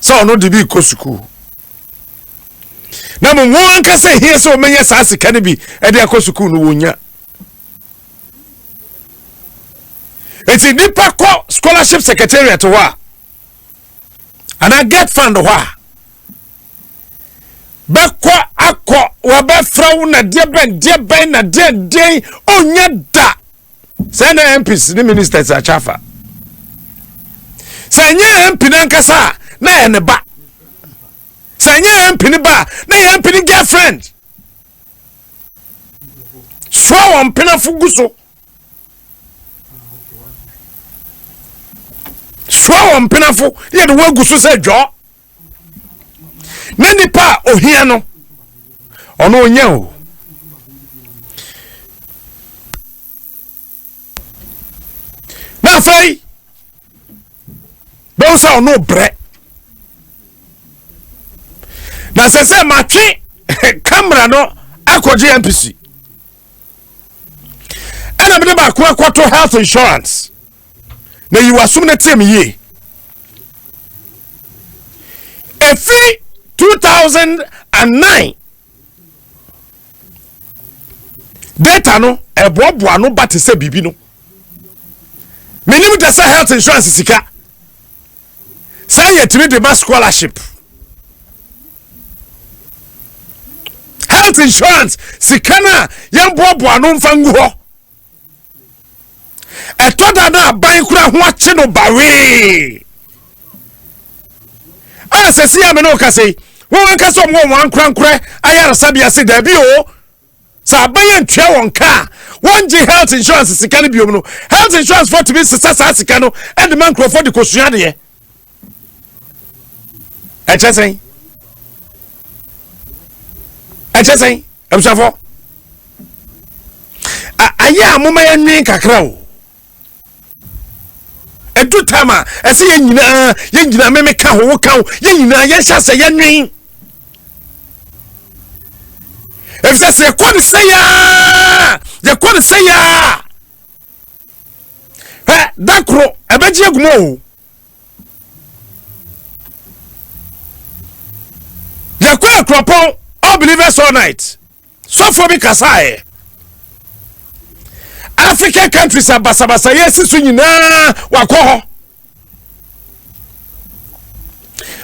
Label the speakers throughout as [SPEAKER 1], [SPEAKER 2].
[SPEAKER 1] so no de bi ko school na mo won ka say here so menye sa sika ne bi e de ko school no wonya eti nipa ko scholarship secretariat wa ana get fund wa beko akọ wa be fraw na de ben na de onya da say na MPs ni ministers a chafa say nya MP na nkasa na ene ba say nya MP ni ba na ya MP ni girlfriend so on penafu guso so on penafu ye de wa guso say jo na nipa ohia no ono onya o na fai don sa ono bre na se matwe camera no akoje MPC ana me ba ko akwato health insurance na you assume na tem ye every 2009 data no eboboa no bate se bibi no minimum the health insurance sika say yet me the scholarship health insurance sika na yem boboa no mfangu ho etoda na ban kura ho ache no bawe asesi ya me no ka say won ka so mo wan krankra ayara sabia se da bi o sa ban ntwa won ka won ji health insurance sika ne biom no health insurance for to be sisa sika no and man crofo de kosua de ye echesen emsafo aya amoma ya nwen kakra o edu tama ese ye nyina me ka ho ka ye nyina ye hya se ye nwen efse se kon se ya dakro ebeji agumo o ya kwa kropon all believers all night so for me kasae African countries abasabasa yesi su nyina wakoho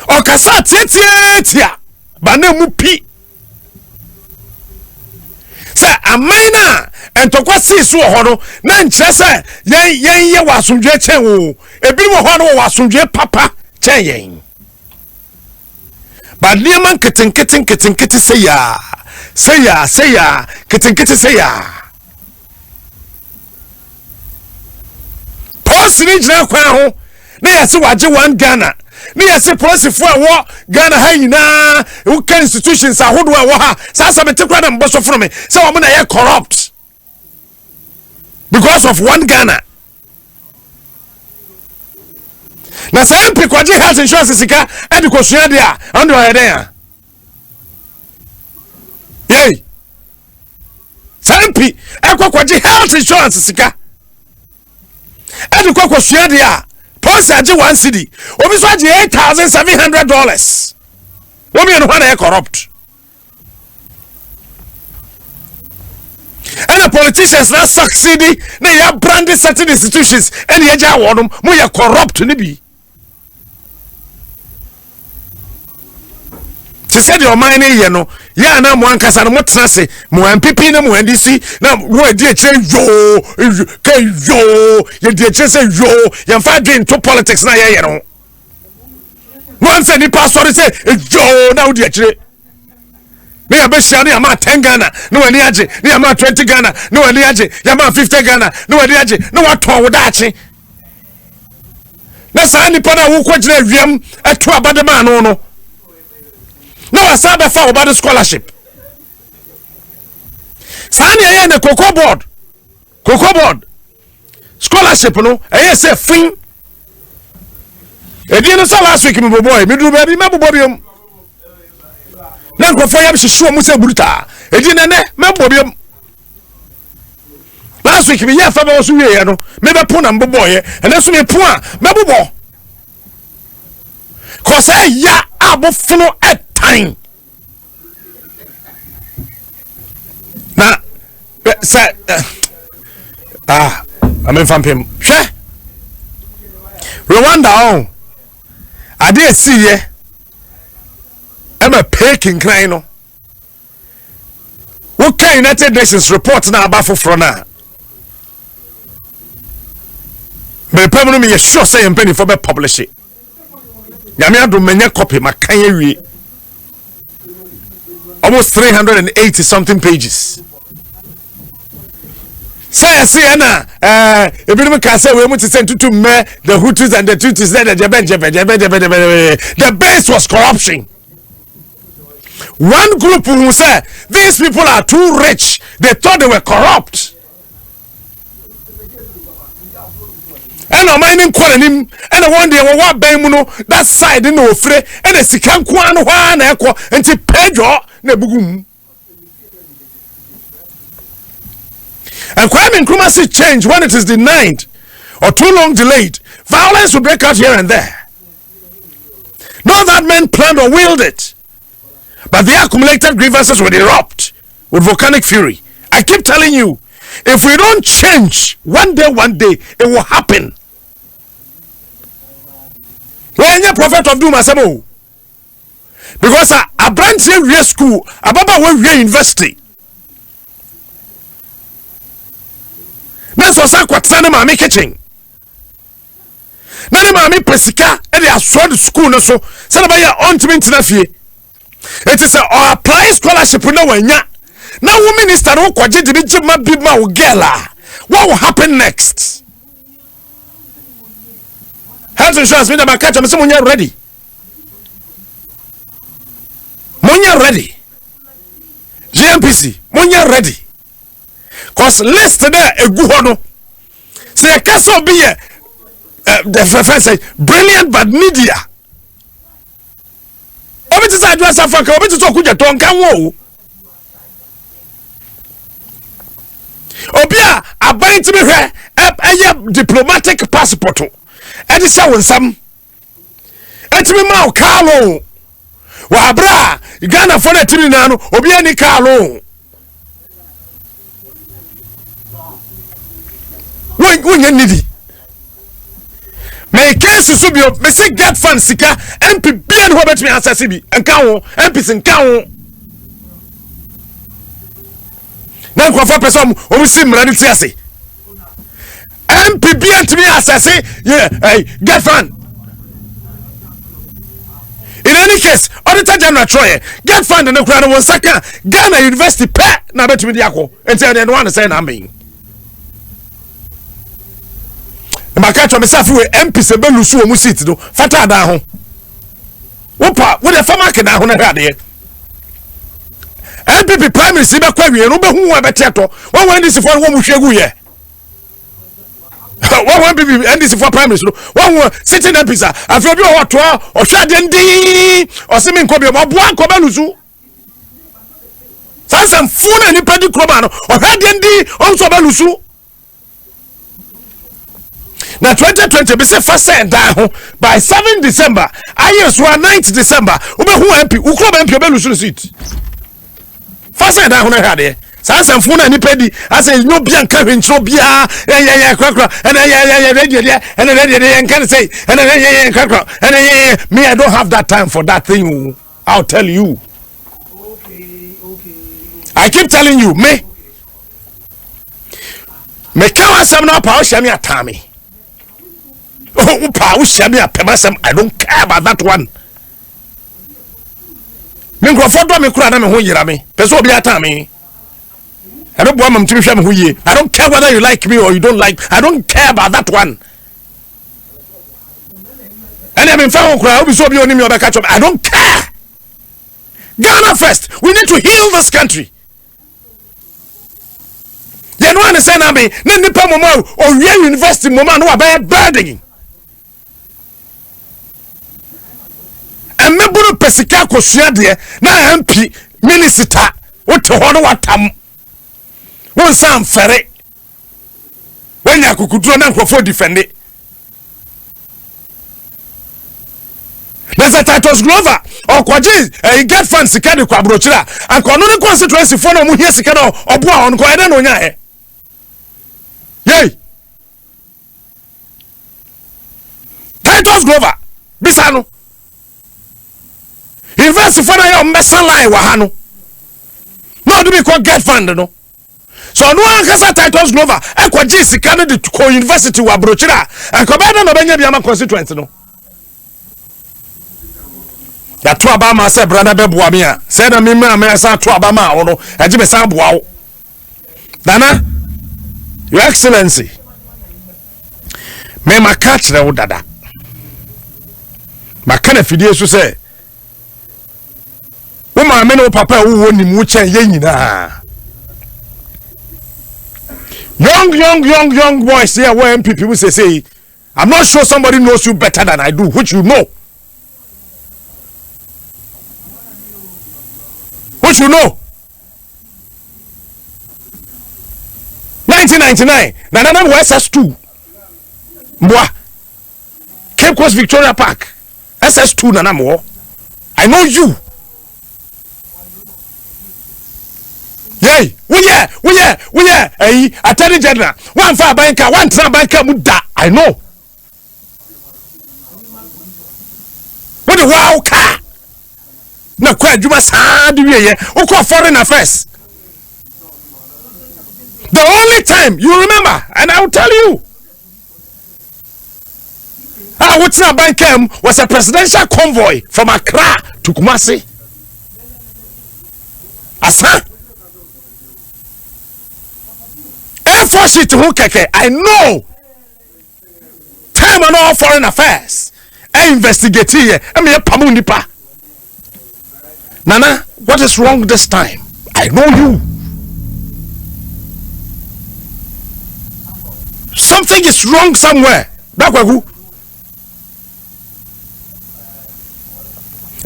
[SPEAKER 1] o kasa tietia ba na mu pi sa amaina entokwa sisu ho no na nkyere se yen ye wasomdwe chen o ebi mo ho no wasomdwe papa chen yen ba niaman keten say ya keten say ya police ni jina kwa ho na yase waje one Ghana na yase police fo awo Ghana ha nyina u kan institutions ahodo awo ha sasa bete kwa na mboso from me say wo na ye corrupt because of one Ghana na say MP kwaje health insurance sika e bi kosua de a ando ya den a yey say MP e kwaje health insurance sika e bi kosua de a police aje 1 cedi obi so aje $8,700 wo me no na e corrupt and the politicians na succeed na ya branded certain institutions and ya ja wodum mo ya corrupt ni bi se said your mind ye no ya na mo ankasa no mo trase mo MPP na mo NDC na wo di eche yo ye di eche se yo ya fa gain to politics na ye no one say ni pastor say yo na wo di eche me abeshia ni ama 10 Ghana no wani age ni ama 20 Ghana no wani age ya ma 50 Ghana no wani age no waton wo daachi na sa ni pana wo kwagina wiam eto abadema no na wasabe fa obade scholarship sa ni aye na cocoa board scholarship no aye say fin e di no sa last week me boy me duru ba bi me bobo biom na nkofo yam hihwe mu se buruta edi nene mebo biam last week me ya fa ba so wie no me be po na mbobo ye ene so me po a mebobo because ya abofono etan na say amen fampem hwe Rwanda on ade see ye peking cry no okay United Nations report na aba foforo na me pamno me sure say empany for be publish it yame adom manya copy makan awie almost 380 something pages say na ebinum ka say we muti say tutu me the Hutus and the Tutsis the base was corruption. One group who said these people are too rich, they thought they were corrupt. And no mining quanim and one day what bemuno that side in no free and a sikan kwan one echo and to pejo nebugum. And crime in Kumasi change when it is denied or too long delayed. Violence will break out here and there. Not that men planned or willed it, but the accumulated grievances will erupt with volcanic fury. I keep telling you, if we don't change, one day, it will happen. When you prophet of doom, asemo, because a branch here school, a baba we university. That's what's akwatana mami kitchen. Nani mami pesika e dey asword school no so. Say na ya ontiment na fie. It is a apply scholarship na wanya. Now wo minister wo kwaje de bi ma bi ma wo girl a. What will happen next? Health insurance me na catch am say munya ready. Munya ready. GMPC munya ready. Cause list there a good no. Say a castle be the friend say brilliant but media. Obi ti say address Africa, obi ti talk kuja ton kan wo. Obi a aban ti me hwe eye diplomatic passport. E di say wonsam. E ti me ma o Carlo. Wa bra Ghana for the tiri na no obi ani Carlo. When you needy, may case so be me say get fan sika MP bian ho bet me asase bi enka ho MP sin ka ho na ko fa person o si mrani ti ase MP bian to me asase get fan. In any case auditor general Troy get fan na kura no won saka Ghana University pe na bet me di akọ enti na one say na me Makacho me safi we MP se belusu o mu seat do fata da ho wopa wo de fama ke da ho na hade MPP primary si be kwa wie no be hu wa beteto won wan dis for wo mu hwegu ye won wan MPP NDC for primary so won sitting MPs afi obi o to o hwade ndi o se me nkobi mo boa nko belusu sansan funa ni pedi kroba no o hwade ndi o so belusu. Now 2020 be say first down by 7 December. Ayes were 9th December. Ube who MP? Ukroba MP be lose seat. First down na hade. Sansan funa ni pedi. I say no bia nka hwencho bia. Krakra. And and can say and krakra. And me I don't have that time for that thing. I'll tell you. Okay. I keep telling you, me kawa sam na pa o hia me atami. I don't care about that one. I don't care whether you like me or you don't like. I don't care about that one. And I don't care. Ghana first. We need to heal this country. You know understand me? Nipa mama or university mama no about burdening. And me buru pesika kosua de na MP minister what hono watam won sam fere when yakukudu na nkofo defend it. Na say Titus Glover or kwaji get fans sika de kwa brochira and kono ne constituency for no mu hie sika no oboa on ko ede no nya he yey Titus Glover bisano invest for na your mesa line wa ha no no do me ko get fund no so no an kasa Titus Glover e kwaji sika no de ko university wa brochira and ko be no benya bia ma constituency no ya to abama se brother beboa me a se na me ma sa to abama wo no eje be san boa wo dana your excellency me ma catch re wo dada ma kana fidie so se wo ma me no papa wo wo ni mu chen ye nyina young boys here where MPP will say I'm not sure somebody knows you better than I do, which you know. Which you know. 1999, Nana was SS2. Mwa. Cape Coast Victoria Park. SS2 Nana Mo. I know you. Yay, we yeah, Attorney General. One for banker, one banker muda. I know. What the wow car? No, quite you must hard ye. Oko foreign affairs. The only time you remember, and I will tell you, what's not banker was a presidential convoy from Accra to Kumasi. Asa. Air shit who keke. I know. Time on all foreign affairs. I investigate here. I mean, pamunipa. Nana, what is wrong this time? I know you. Something is wrong somewhere. Bakwaku.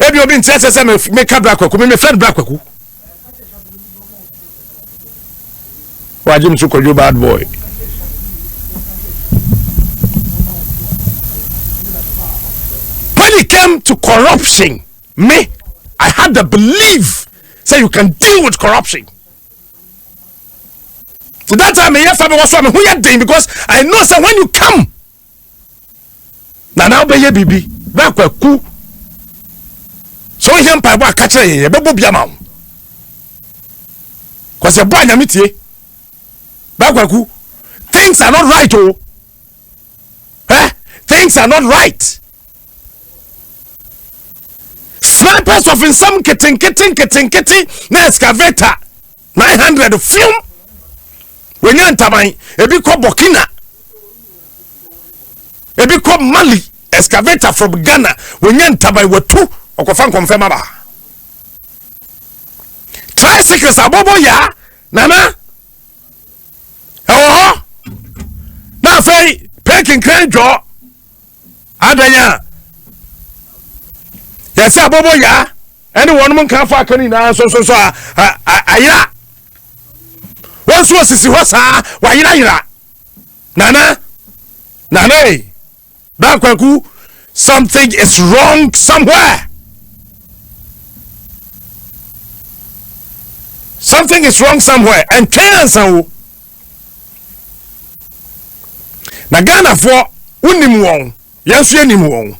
[SPEAKER 1] Ebi obi ntse me ka Bakwaku, me friend Bakwaku. Wajim Sukojo bad boy. When it came to corruption, I had the belief say you can deal with corruption. So that time FABEWOSO who you doing because I know say when you come now be ye bibi Bakwaku so him pa ba ka kire ye bebo bia ma cause e bo anyamitie Bakwaku, things are not right, oh. Things are not right. Snipers of in some kitting, na excavator 900 film. When you're Tamai, a big called Burkina, a big called Mali, excavator from Ghana, when you're Tamai were two, or confirm confirmaba. Tricycles are bobo ya, Nana. Oh, now say peking crank jaw. Adanya. Yes, a bobo ya. Anyone can fuck any now. So, aya. Once was this was why ira. Nana. Bakwaku, something is wrong somewhere. Something is wrong somewhere. And Kenyan na Ghana for unim won yanso anim won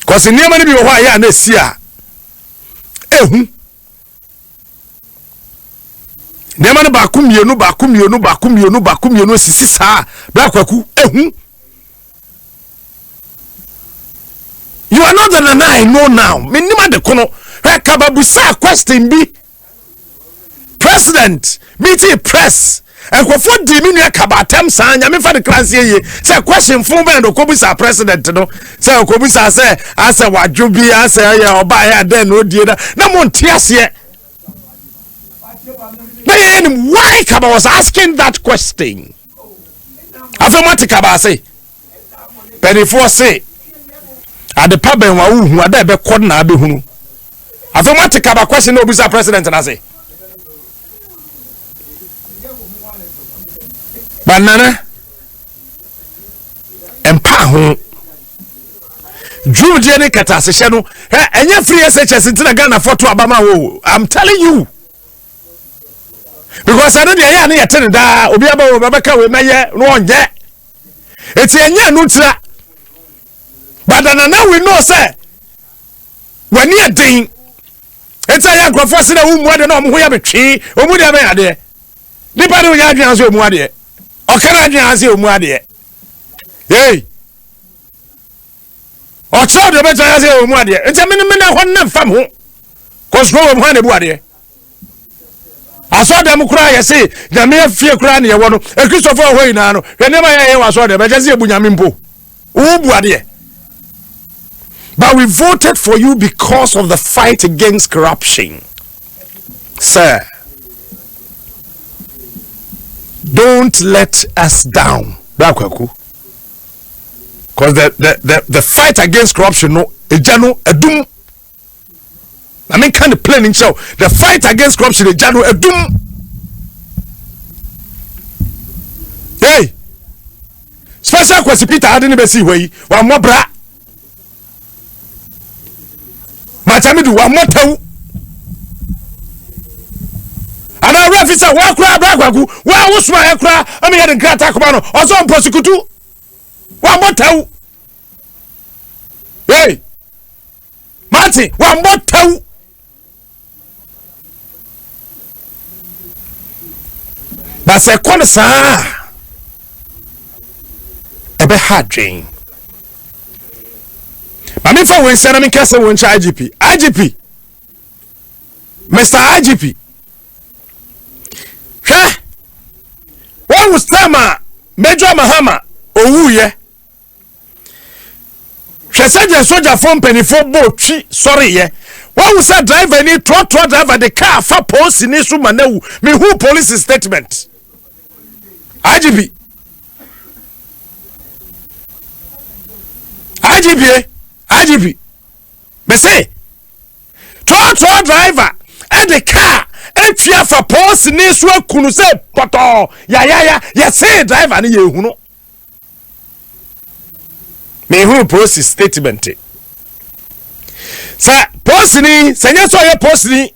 [SPEAKER 1] cause niam ni bi wo ya na sia ehu niam na ba kumienu sisi saa Bakwaku ehu you are not the Nana I know now me nima de kono kababusa question bi president meeting press and for the minute kabatem san ya me fa the class ye say question fun be do kobusa president no say kobusa say asa wadwobi asa ya oba ya den no die na mo ntiase why Kaba was asking that question afemati Kaba say penifo say ade paben wa hu ada be kod na be hunu afemati Kaba question no obusa president na say Banana empa ho Drew Jenny Katasishano, and your free SHS into the Ghana for to Abama. I'm telling you. Because I don't hear attended that Obiaba Babaka with Maya, no one yet. It's a year nutra. But now we know, sir, when you're doing it's a young professor who more than who have a tree, or would have a day. The body of Yagans or Muadia, or Canadians or Muadia. Yea. Or child of Better Muadia. It's a minimum one name from whom. Cause no one had I saw them cry, I say, the mere fear crying, a Christopher Way now, whenever I saw them, I just say Bunyamimpo. But we voted for you because of the fight against corruption. Sir, don't let us down. Because the fight against corruption, no, a doom. I mean, kind of plain in show. The fight against corruption is a doom. Hey, special question Peter I didn't see way. One more bra. Matamidu one more toe. And our officer, well, cry, Bragagu, well, what's my cry? I mean, I didn't cry, Takamano, or some prosecutor. One more toe. Hey, Martin, one more toe. But say kwon sa ebe hard drain. But me for when say na me kase won cha IGP Mr. IGP hwe what was time Major Mahama owuye hwe say the soldier from penifo bo twi sorry ye. What was that driver ni trot driver the car for police ni so manewu me who police statement IGP me say trot driver and the car and fear for police ni so kunu say poto ya say driver ni ye hunu me who police statement sa police ni senye so ye police ni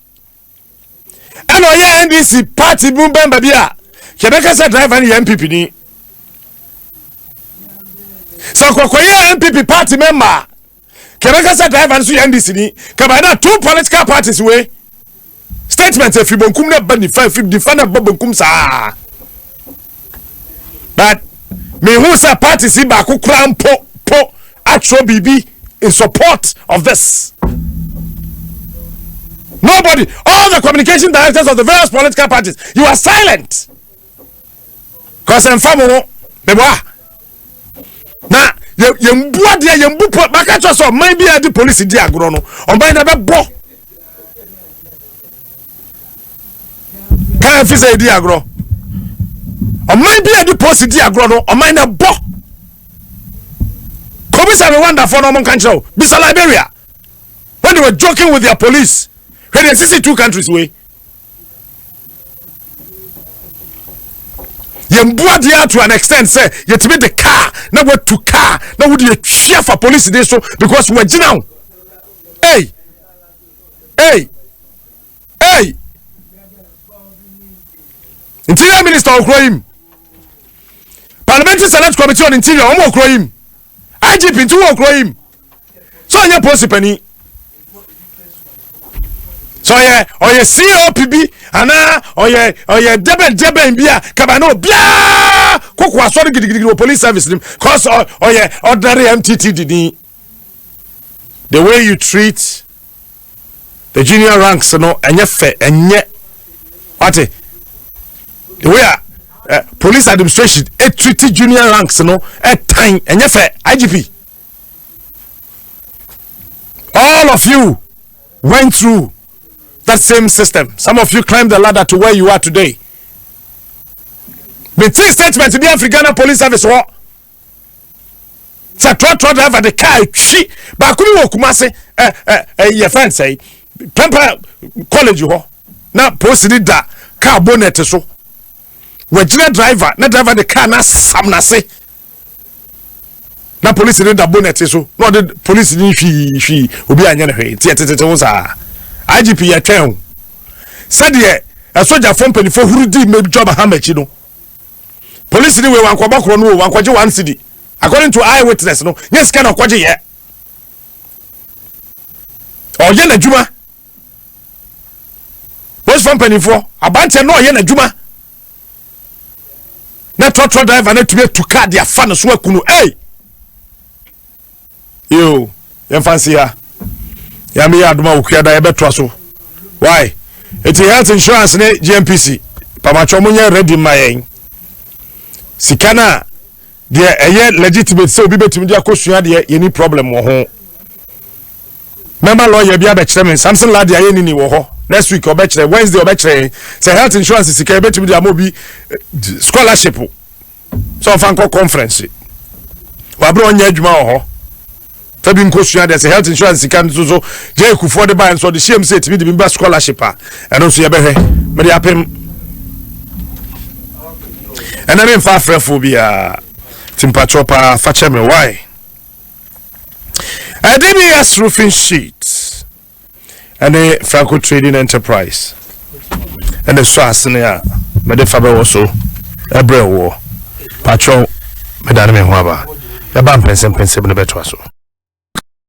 [SPEAKER 1] and oye NDC party bumba bia Kebeka said driver ni MPP ni. So kwa MPP party member. Kebeka said driver ni NDC ni. Kabana two political parties way. Statement if you bonkum na bani five defender bonkum sa. But me who say party si ba ku kram po actual BB in support of this. Nobody, all the communication directors of the various political parties, you are silent. Because I'm from Beboa. Now, you bought the young book, Bakacho, so maybe I do police diagrono, or by the bo. Can I say diagro? Or maybe I do police diagrono, or mine a bo. Commissary wonderful no control. Bisa Liberia. When they were joking with their police, when they see two countries way. Yembua dia to an extent say yet me the car na what to car na would you share for police dey so because we now hey Interior Minister okroim Parliamentary Select Committee on Interior omo okroim IGP too okroim so anya posipani so oye COPB ana oye deben bia kabano bia kokwa asori gidigidi police service nim cause oye ordinary MTT didi. The way you treat the junior ranks no enye fe enye what the way police administration treat junior ranks no time enye fe IGP. All of you went through that same system. Some of you climbed the ladder to where you are today. The three statements in the African Police Service war. Say driver the car she but kumi wokumase your friend say Temple College ho na post did that car bonnet so. We driver the car na sam na say. na police ni da bonnet so no the police ni hwi obi anya na hwe tie wo sa IGP ya twen said ye a soldier from penifo hurudi me job hamachi no police ni we wan kwaba kro no wan kwaje 1 cedi according to eyewitness no yes can kwaje ye o ye na juma was from penifo abante no ye na juma na trotro driver na tube to car dia fa no so akunu eh yo yem fancy ya ya me ya adoma okuada ye beto so why it health insurance ne GMPC pamacho munye ready mayen sikana de eye legitimate so obi betimi de akosua de ye ni problem wo ho mema lawyer bia be kire me Samson lad ya ye ni wo ho next week obe kire Wednesday obe kire say health insurance sika betimi de amobi scholarship so fanko conference wa bro onye adwuma wo ho tabi nkosua de say health insurance sika so je kufo de ban so de shame say tibi de bi scholarship a eno so ye behwe me de apem and I mean far phobia timpatropa fache me why Adom roofing sheets and a Franco Trading Enterprise and the Swasenia me de FABÆWƆSO ebrewo patro me da me ho aba ya ba mpense ne betwa so